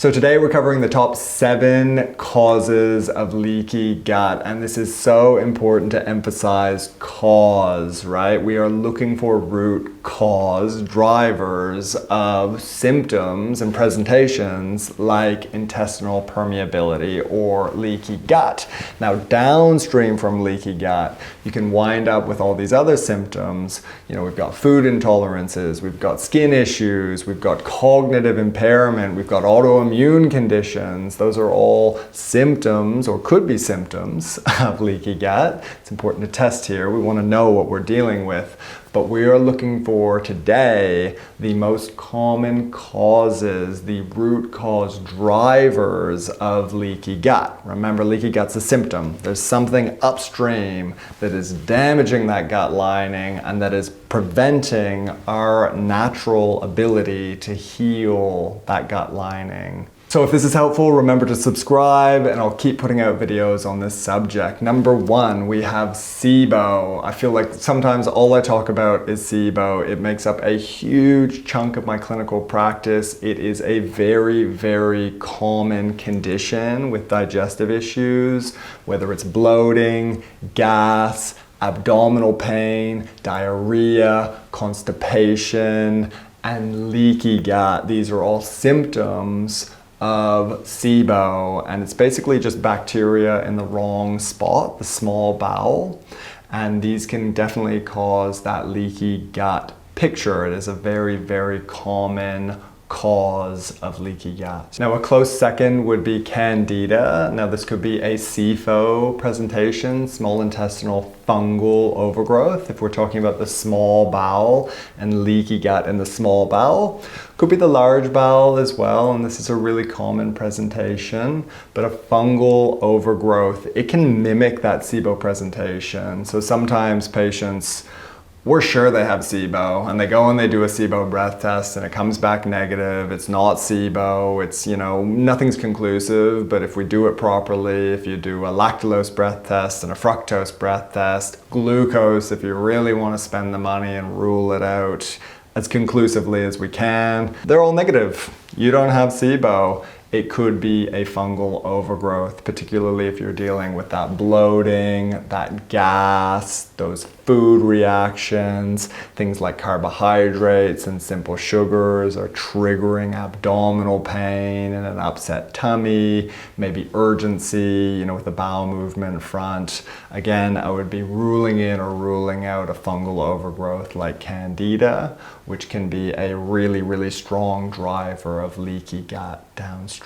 So today we're covering the top 7 causes of leaky gut, and this is so important to emphasize cause, right? We are looking for root cause drivers of symptoms and presentations like intestinal permeability or leaky gut. Now downstream from leaky gut, you can wind up with all these other symptoms. You know, we've got food intolerances, we've got skin issues, we've got cognitive impairment, we've got autoimmune conditions. Those are all symptoms or could be symptoms of leaky gut. It's important to test here. We want to know what we're dealing with. But we are looking for today the most common causes, the root cause drivers of leaky gut. Remember, leaky gut's a symptom. There's something upstream that is damaging that gut lining and that is preventing our natural ability to heal that gut lining. So if this is helpful, remember to subscribe and I'll keep putting out videos on this subject. Number 1, we have SIBO. I feel like sometimes all I talk about is SIBO. It makes up a huge chunk of my clinical practice. It is a very, very common condition with digestive issues, whether it's bloating, gas, abdominal pain, diarrhea, constipation, and leaky gut. These are all symptoms of SIBO, and it's basically just bacteria in the wrong spot, the small bowel, and these can definitely cause that leaky gut picture. It is a very, very common cause of leaky gut. Now a close second would be Candida. Now this could be a SIFO presentation, small intestinal fungal overgrowth, if we're talking about the small bowel and leaky gut in the small bowel. Could be the large bowel as well, and this is a really common presentation, but a fungal overgrowth, it can mimic that SIBO presentation. So sometimes patients, we're sure they have SIBO, and they go and they do a SIBO breath test and it comes back negative. It's not SIBO, it's, you know, nothing's conclusive, but if we do it properly, if you do a lactulose breath test and a fructose breath test, glucose, if you really want to spend the money and rule it out as conclusively as we can, they're all negative. You don't have SIBO. It could be a fungal overgrowth, particularly if you're dealing with that bloating, that gas, those food reactions, things like carbohydrates and simple sugars are triggering abdominal pain and an upset tummy, maybe urgency, you know, with the bowel movement front. Again, I would be ruling in or ruling out a fungal overgrowth like Candida, which can be a really, really strong driver of leaky gut downstream.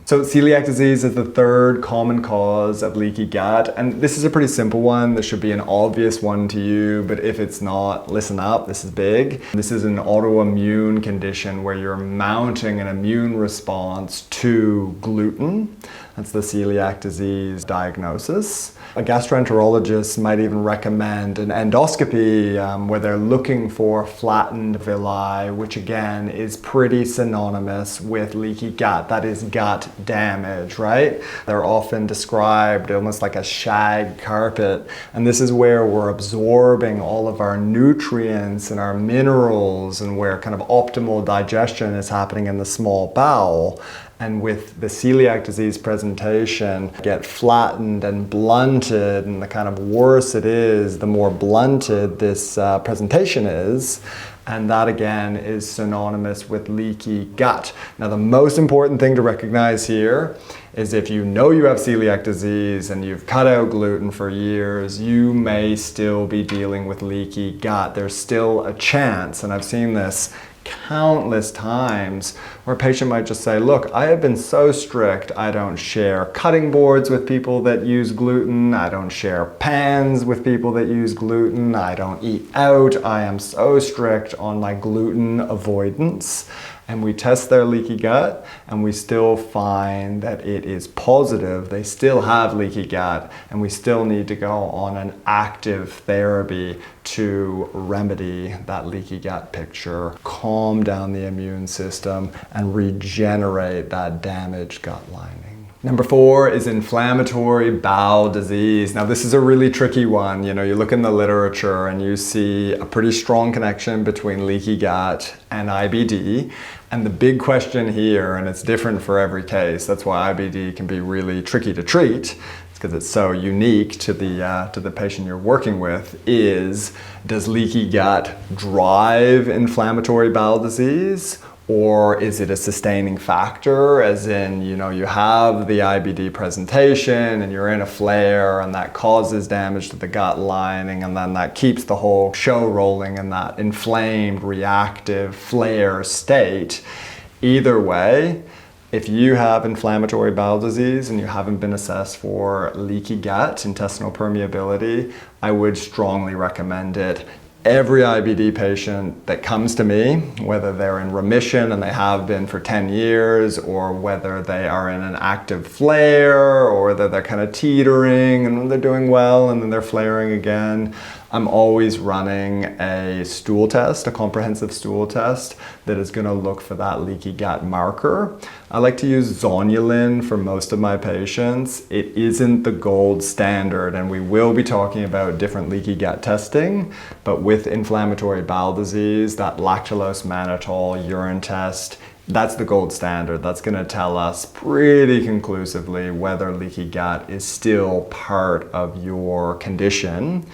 So celiac disease is the 3rd common cause of leaky gut, and this is a pretty simple one. This should be an obvious one to you, but if it's not, listen up, this is big. This is an autoimmune condition where you're mounting an immune response to gluten. That's the celiac disease diagnosis. A gastroenterologist might even recommend an endoscopy where they're looking for flattened villi, which again is pretty synonymous with leaky gut. That is gut damage, right? They're often described almost like a shag carpet, and this is where we're absorbing all of our nutrients and our minerals and where kind of optimal digestion is happening in the small bowel. And with the celiac disease presentation, get flattened and blunted, and the kind of worse it is, the more blunted this presentation is. And that again is synonymous with leaky gut. Now the most important thing to recognize here is if you know you have celiac disease and you've cut out gluten for years, you may still be dealing with leaky gut. There's still a chance, and I've seen this countless times where a patient might just say, look, I have been so strict, I don't share cutting boards with people that use gluten, I don't share pans with people that use gluten, I don't eat out, I am so strict on my gluten avoidance. And we test their leaky gut and we still find that it is positive. They still have leaky gut, and we still need to go on an active therapy to remedy that leaky gut picture, calm down the immune system, and regenerate that damaged gut lining. Number 4 is inflammatory bowel disease. Now this is a really tricky one. You know, you look in the literature and you see a pretty strong connection between leaky gut and IBD. And the big question here, and it's different for every case, that's why IBD can be really tricky to treat, because it's so unique to the patient you're working with, is does leaky gut drive inflammatory bowel disease, or is it a sustaining factor, as in, you have the IBD presentation and you're in a flare and that causes damage to the gut lining, and then that keeps the whole show rolling in that inflamed, reactive flare state. Either way, if you have inflammatory bowel disease and you haven't been assessed for leaky gut, intestinal permeability, I would strongly recommend it. Every IBD patient that comes to me, whether they're in remission and they have been for 10 years, or whether they are in an active flare, or whether they're kind of teetering and they're doing well and then they're flaring again, I'm always running a stool test, a comprehensive stool test that is going to look for that leaky gut marker. I like to use zonulin for most of my patients. It isn't the gold standard, and we will be talking about different leaky gut testing, but with inflammatory bowel disease, that lactulose mannitol urine test, that's the gold standard. That's going to tell us pretty conclusively whether leaky gut is still part of your condition.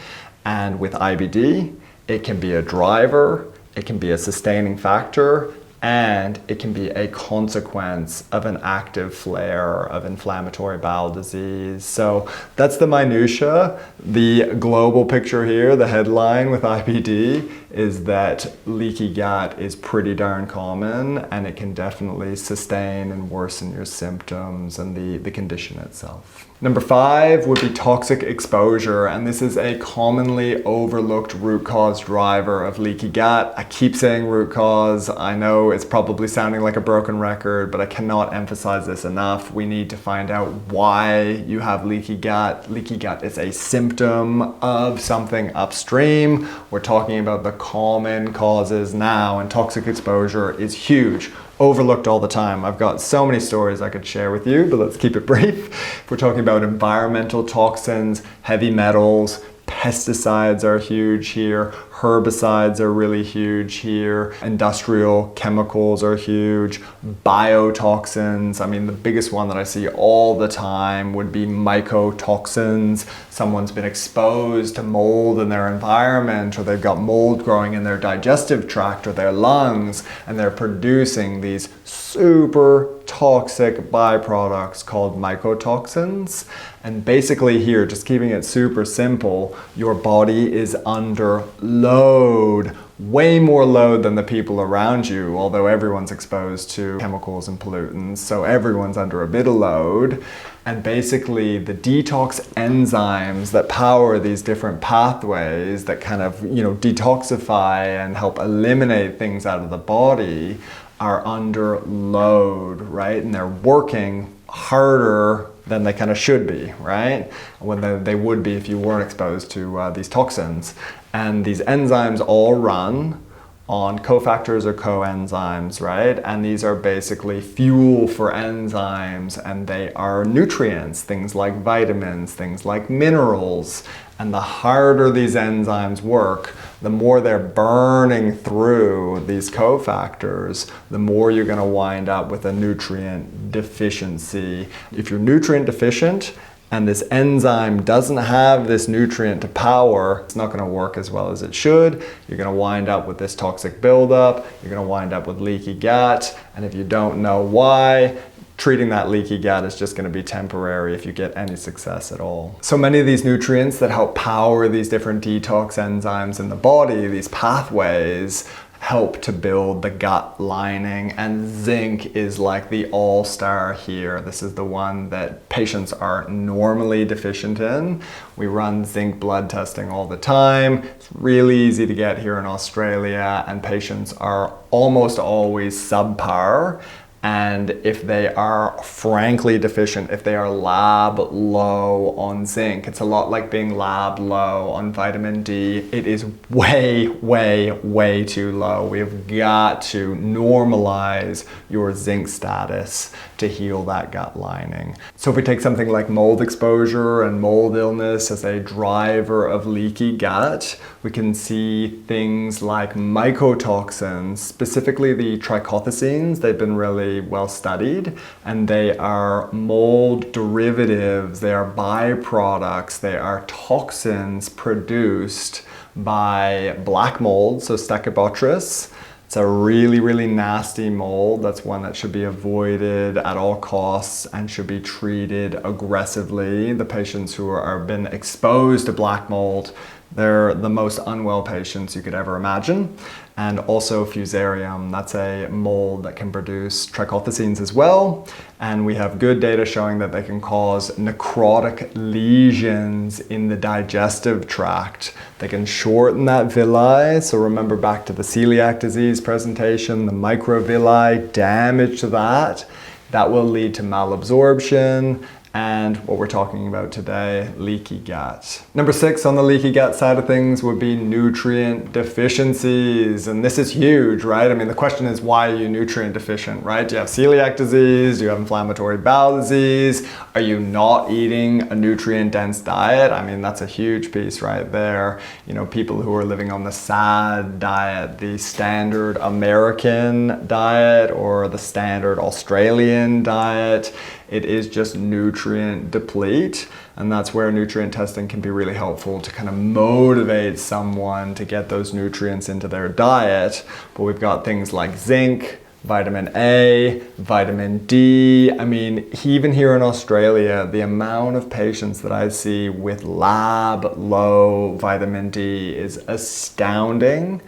And with IBD, it can be a driver, it can be a sustaining factor, and it can be a consequence of an active flare of inflammatory bowel disease. So that's the minutia. The global picture here, the headline with IBD, is that leaky gut is pretty darn common, and it can definitely sustain and worsen your symptoms and the condition itself. Number 5 would be toxic exposure, and this is a commonly overlooked root cause driver of leaky gut. I keep saying root cause. I know it's probably sounding like a broken record, but I cannot emphasize this enough. We need to find out why you have leaky gut. Leaky gut is a symptom of something upstream. We're talking about the common causes now, and toxic exposure is huge. Overlooked all the time. I've got so many stories I could share with you, but let's keep it brief. We're talking about environmental toxins, heavy metals, pesticides are huge here, herbicides are really huge here, industrial chemicals are huge, biotoxins. I mean, the biggest one that I see all the time would be mycotoxins. Someone's been exposed to mold in their environment, or they've got mold growing in their digestive tract or their lungs, and they're producing these super toxic byproducts called mycotoxins. And basically here, just keeping it super simple, your body is under load, way more load than the people around you, although everyone's exposed to chemicals and pollutants, so everyone's under a bit of load. And basically the detox enzymes that power these different pathways that kind of, detoxify and help eliminate things out of the body are under load, right? And they're working harder than they kind of should be, right? When they would be if you weren't exposed to these toxins. And these enzymes all run on cofactors or coenzymes, right? And these are basically fuel for enzymes, and they are nutrients, things like vitamins, things like minerals. And the harder these enzymes work, the more they're burning through these cofactors, the more you're going to wind up with a nutrient deficiency. If you're nutrient deficient and this enzyme doesn't have this nutrient to power, it's not going to work as well as it should. You're going to wind up with this toxic buildup. You're going to wind up with leaky gut. And if you don't know why, treating that leaky gut is just going to be temporary if you get any success at all. So many of these nutrients that help power these different detox enzymes in the body, these pathways, help to build the gut lining, and zinc is like the all-star here. This is the one that patients are normally deficient in. We run zinc blood testing all the time. It's really easy to get here in Australia, and patients are almost always subpar. And if they are frankly deficient, if they are lab low on zinc, it's a lot like being lab low on vitamin D. It is way, way, way too low. We have got to normalize your zinc status. to heal that gut lining. So if we take something like mold exposure and mold illness as a driver of leaky gut, we can see things like mycotoxins, specifically the trichothecenes. They've been really well studied, and they are mold derivatives, they are byproducts, they are toxins produced by black mold, so Stachybotrys. It's a really, really nasty mold. That's one that should be avoided at all costs and should be treated aggressively. The patients who are been exposed to black mold, they're the most unwell patients you could ever imagine. And also Fusarium, that's a mold that can produce trichothecenes as well. And we have good data showing that they can cause necrotic lesions in the digestive tract. They can shorten that villi. So remember back to the celiac disease presentation, the microvilli, damage to that will lead to malabsorption, and what we're talking about today, leaky gut. Number 6 on the leaky gut side of things would be nutrient deficiencies. And this is huge, right? I mean, the question is, why are you nutrient deficient, right? Do you have celiac disease? Do you have inflammatory bowel disease? Are you not eating a nutrient-dense diet? I mean, that's a huge piece right there. You know, people who are living on the SAD diet, the standard American diet or the standard Australian diet, it is just nutrient deplete, and that's where nutrient testing can be really helpful to kind of motivate someone to get those nutrients into their diet. But we've got things like zinc, vitamin A, vitamin D. I mean, even here in Australia, the amount of patients that I see with lab low vitamin D is astounding.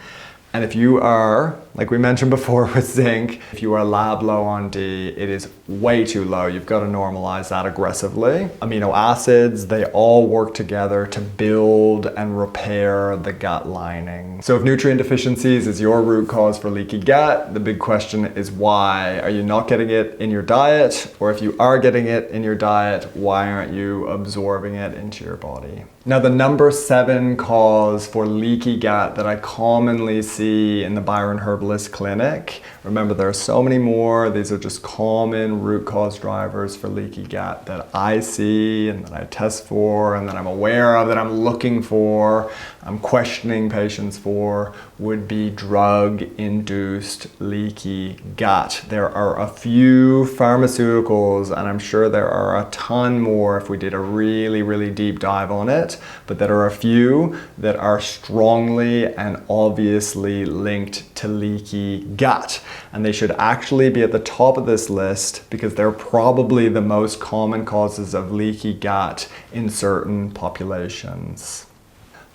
And if you are, like we mentioned before with zinc, if you are lab low on D, it is way too low. You've got to normalize that aggressively. Amino acids, they all work together to build and repair the gut lining. So if nutrient deficiencies is your root cause for leaky gut, the big question is why? Are you not getting it in your diet? Or if you are getting it in your diet, why aren't you absorbing it into your body? Now, the number 7 cause for leaky gut that I commonly see in the Byron Herbalist clinic, remember there are so many more, these are just common root cause drivers for leaky gut that I see and that I test for and that I'm aware of, that I'm looking for, I'm questioning patients for, would be drug-induced leaky gut. There are a few pharmaceuticals, and I'm sure there are a ton more if we did a really, really deep dive on it, but there are a few that are strongly and obviously linked to leaky gut. And they should actually be at the top of this list because they're probably the most common causes of leaky gut in certain populations.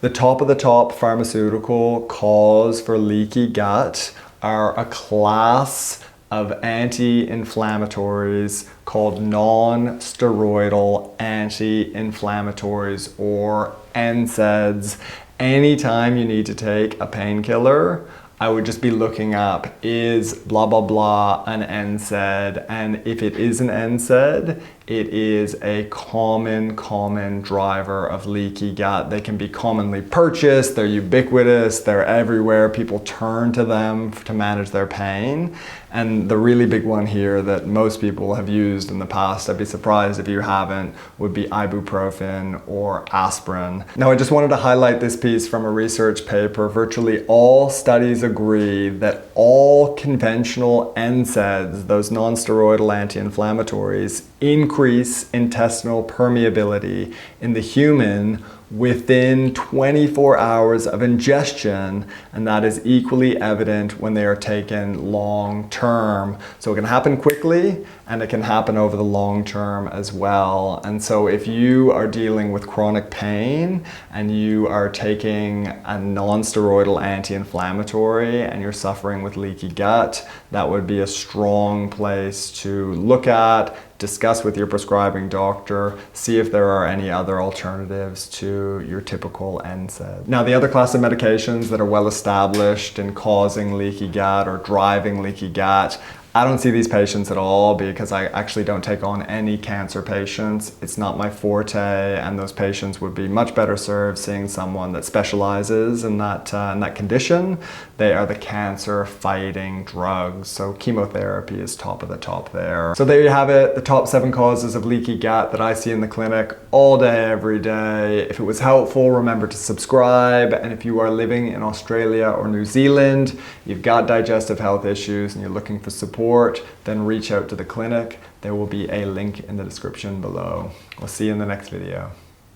The top of the top pharmaceutical cause for leaky gut are a class of anti-inflammatories called non-steroidal anti-inflammatories, or NSAIDs. Anytime you need to take a painkiller, I would just be looking up, is blah blah blah an NSAID? And if it is an NSAID, it is a common driver of leaky gut. They can be commonly purchased, they're ubiquitous, they're everywhere. People turn to them to manage their pain. And the really big one here that most people have used in the past, I'd be surprised if you haven't, would be ibuprofen or aspirin. Now, I just wanted to highlight this piece from a research paper. Virtually all studies agree that all conventional NSAIDs, those non-steroidal anti-inflammatories, increase intestinal permeability in the human within 24 hours of ingestion, and that is equally evident when they are taken long term. So it can happen quickly and it can happen over the long term as well. And so if you are dealing with chronic pain and you are taking a non-steroidal anti-inflammatory and you're suffering with leaky gut, that would be a strong place to look at, discuss with your prescribing doctor, see if there are any other alternatives to your typical NSAID. Now, the other class of medications that are well established in causing leaky gut or driving leaky gut I don't see these patients at all because I actually don't take on any cancer patients. It's not my forte, and those patients would be much better served seeing someone that specializes in that condition. They are the cancer fighting drugs. So chemotherapy is top of the top there. So there you have it, the top 7 causes of leaky gut that I see in the clinic all day, every day. If it was helpful, remember to subscribe. And if you are living in Australia or New Zealand, you've got digestive health issues and you're looking for support, then reach out to the clinic. There will be a link in the description below. We'll see you in the next video.